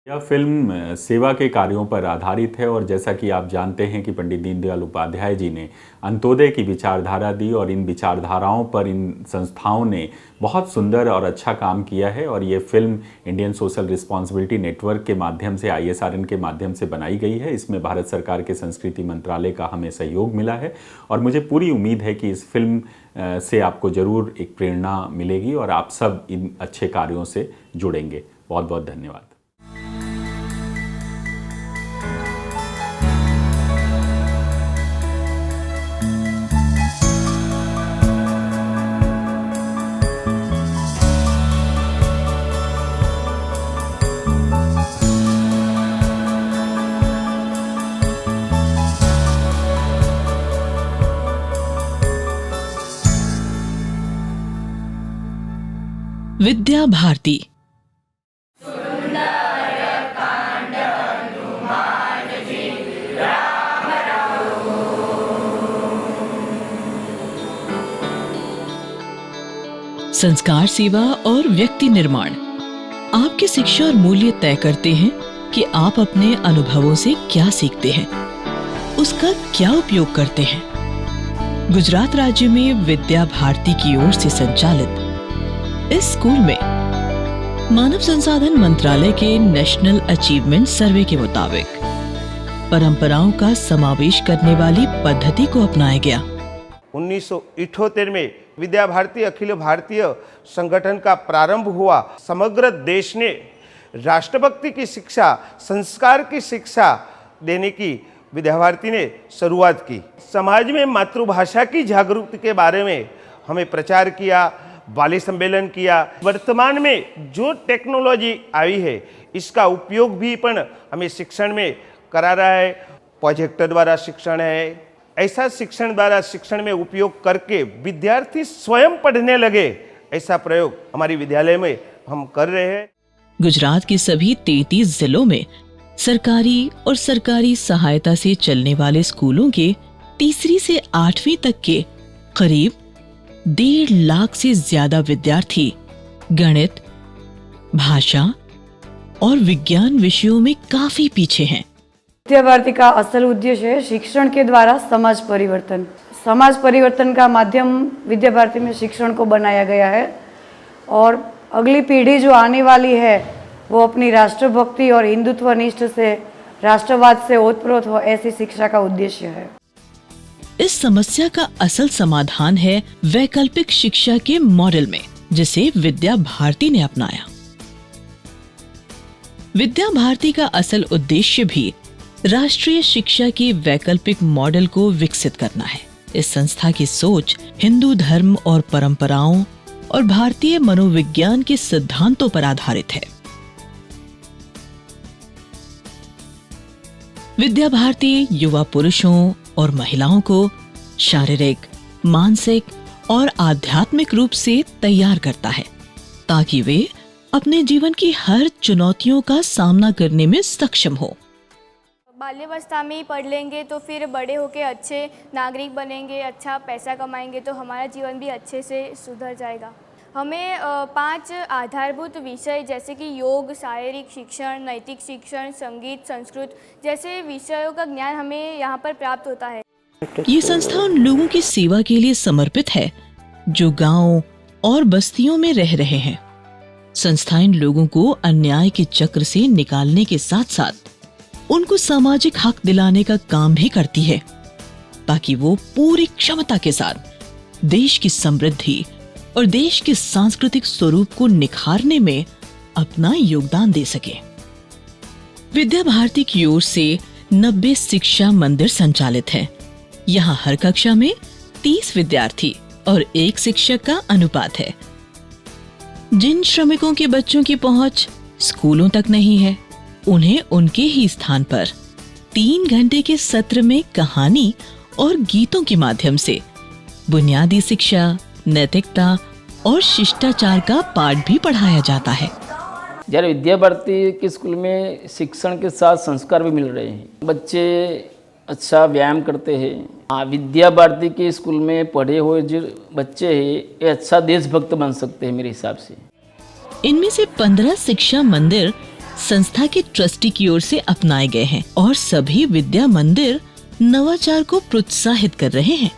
यह फिल्म सेवा के कार्यों पर आधारित है और जैसा कि आप जानते हैं कि पंडित दीनदयाल उपाध्याय जी ने अंत्योदय की विचारधारा दी और इन विचारधाराओं पर इन संस्थाओं ने बहुत सुंदर और अच्छा काम किया है। और ये film Indian social responsibility network के माध्यम से ISRN के माध्यम से बनाई गई है। इसमें भारत सरकार के संस्कृति मंत्रालय का हमें सहयोग मिला है और मुझे पूरी उम्मीद है कि इस फिल्म से आपको ज़रूर एक प्रेरणा मिलेगी और आप सब इन अच्छे कार्यों से जुड़ेंगे। बहुत बहुत धन्यवाद। विद्या भारती। संस्कार सेवा और व्यक्ति निर्माण आपकी शिक्षा और मूल्य तय करते हैं कि आप अपने अनुभवों से क्या सीखते हैं, उसका क्या उपयोग करते हैं। गुजरात राज्य में विद्या भारती की ओर से संचालित इस स्कूल में मानव संसाधन मंत्रालय के नेशनल अचीवमेंट सर्वे के मुताबिक परंपराओं का समावेश करने वाली पद्धति को अपनाया गया। 1978 में विद्या भारती अखिल भारतीय संगठन का प्रारंभ हुआ। समग्र देश ने राष्ट्रभक्ति की शिक्षा, संस्कार की शिक्षा देने की विद्या भारती ने शुरुआत की। समाज में मातृभाषा की जागरूकता के बारे में हमें प्रचार किया, बाली सम्मेलन किया। वर्तमान में जो टेक्नोलॉजी आई है इसका उपयोग भी पण हमें शिक्षण में करा रहा है। प्रोजेक्टर द्वारा शिक्षण है, ऐसा शिक्षण द्वारा शिक्षण में उपयोग करके विद्यार्थी स्वयं पढ़ने लगे, ऐसा प्रयोग हमारी विद्यालय में हम कर रहे हैं। गुजरात के सभी 33 जिलों में सरकारी और सरकारी सहायता से चलने वाले स्कूलों के तीसरी से 8वीं तक के करीब 1.5 लाख से ज्यादा विद्यार्थी गणित, भाषा और विज्ञान विषयों में काफी पीछे हैं। विद्या भारती का असल उद्देश्य है शिक्षण के द्वारा समाज परिवर्तन। समाज परिवर्तन का माध्यम विद्या भारती में शिक्षण को बनाया गया है और अगली पीढ़ी जो आने वाली है वो अपनी राष्ट्रभक्ति और हिंदुत्व निष्ठ से, राष्ट्रवाद से ओतप्रोत हो, ऐसी शिक्षा का उद्देश्य है। इस समस्या का असल समाधान है वैकल्पिक शिक्षा के मॉडल में, जिसे विद्या भारती ने अपनाया। विद्या भारती का असल उद्देश्य भी राष्ट्रीय शिक्षा के वैकल्पिक मॉडल को विकसित करना है। इस संस्था की सोच हिंदू धर्म और परंपराओं और भारतीय मनोविज्ञान के सिद्धांतों पर आधारित है। विद्या भारती युवा पुरुषों और महिलाओं को शारीरिक, मानसिक और आध्यात्मिक रूप से तैयार करता है ताकि वे अपने जीवन की हर चुनौतियों का सामना करने में सक्षम हो। बाल्यावस्था में ही पढ़ लेंगे तो फिर बड़े होकर अच्छे नागरिक बनेंगे, अच्छा पैसा कमाएंगे तो हमारा जीवन भी अच्छे से सुधर जाएगा। हमें 5 आधारभूत विषय जैसे कि योग, शारीरिक शिक्षण, नैतिक शिक्षण, संगीत, संस्कृत जैसे विषयों का ज्ञान हमें यहाँ पर प्राप्त होता है। ये संस्था उन लोगों की सेवा के लिए समर्पित है जो गांव और बस्तियों में रह रहे हैं। संस्था इन लोगों को अन्याय के चक्र से निकालने के साथ साथ उनको सामाजिक हक दिलाने का काम भी करती है ताकि वो पूरी क्षमता के साथ देश की समृद्धि और देश के सांस्कृतिक स्वरूप को निखारने में अपना योगदान दे सके। विद्या भारती की ओर से 90 शिक्षा मंदिर संचालित है। यहाँ हर कक्षा में 30 विद्यार्थी और 1 शिक्षक का अनुपात है। जिन श्रमिकों के बच्चों की पहुंच स्कूलों तक नहीं है, उन्हें उनके ही स्थान पर 3 घंटे के सत्र में कहानी और गीतों के माध्यम से बुनियादी शिक्षा, नैतिकता और शिष्टाचार का पाठ भी पढ़ाया जाता है। जब विद्या भारती के स्कूल में शिक्षण के साथ संस्कार भी मिल रहे हैं, बच्चे अच्छा व्यायाम करते हैं। विद्या भारती के स्कूल में पढ़े हुए जो बच्चे हैं ये अच्छा देशभक्त बन सकते हैं मेरे हिसाब से। इनमें से 15 शिक्षा मंदिर संस्था के ट्रस्टी की ओर से अपनाए गए हैं और सभी विद्या मंदिर नवाचार को प्रोत्साहित कर रहे हैं।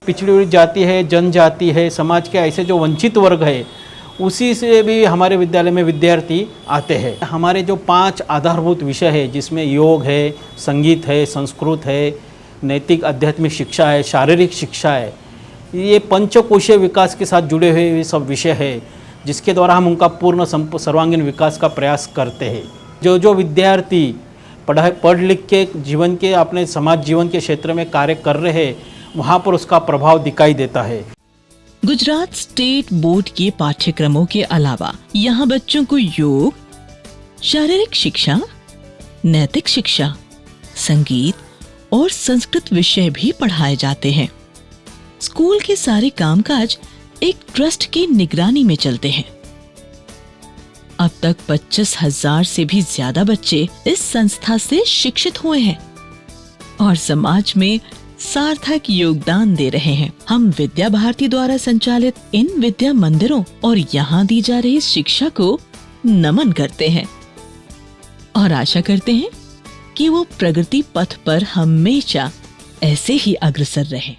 पिछड़ी हुई जाति है, जनजाति है, समाज के ऐसे जो वंचित वर्ग है, उसी से भी हमारे विद्यालय में विद्यार्थी आते हैं। हमारे जो 5 आधारभूत विषय है, जिसमें योग है, संगीत है, संस्कृत है, नैतिक आध्यात्मिक शिक्षा है, शारीरिक शिक्षा है, ये पंचकोशीय विकास के साथ जुड़े हुए ये सब विषय है, जिसके द्वारा हम उनका पूर्ण सर्वांगीण विकास का प्रयास करते हैं। जो विद्यार्थी पढ़ लिख के जीवन के अपने समाज जीवन के क्षेत्र में कार्य कर रहे हैं, वहाँ पर उसका प्रभाव दिखाई देता है। गुजरात स्टेट बोर्ड के पाठ्यक्रमों के अलावा यहाँ बच्चों को योग, शारीरिक शिक्षा, नैतिक शिक्षा, संगीत और संस्कृत विषय भी पढ़ाए जाते हैं। स्कूल के सारे कामकाज एक ट्रस्ट की निगरानी में चलते हैं। अब तक 25,000 से भी ज्यादा बच्चे इस संस्था से शिक्षित हुए हैं और समाज में सार्थक योगदान दे रहे हैं। हम विद्या भारती द्वारा संचालित इन विद्या मंदिरों और यहाँ दी जा रही शिक्षा को नमन करते हैं और आशा करते हैं कि वो प्रगति पथ पर हमेशा ऐसे ही अग्रसर रहें।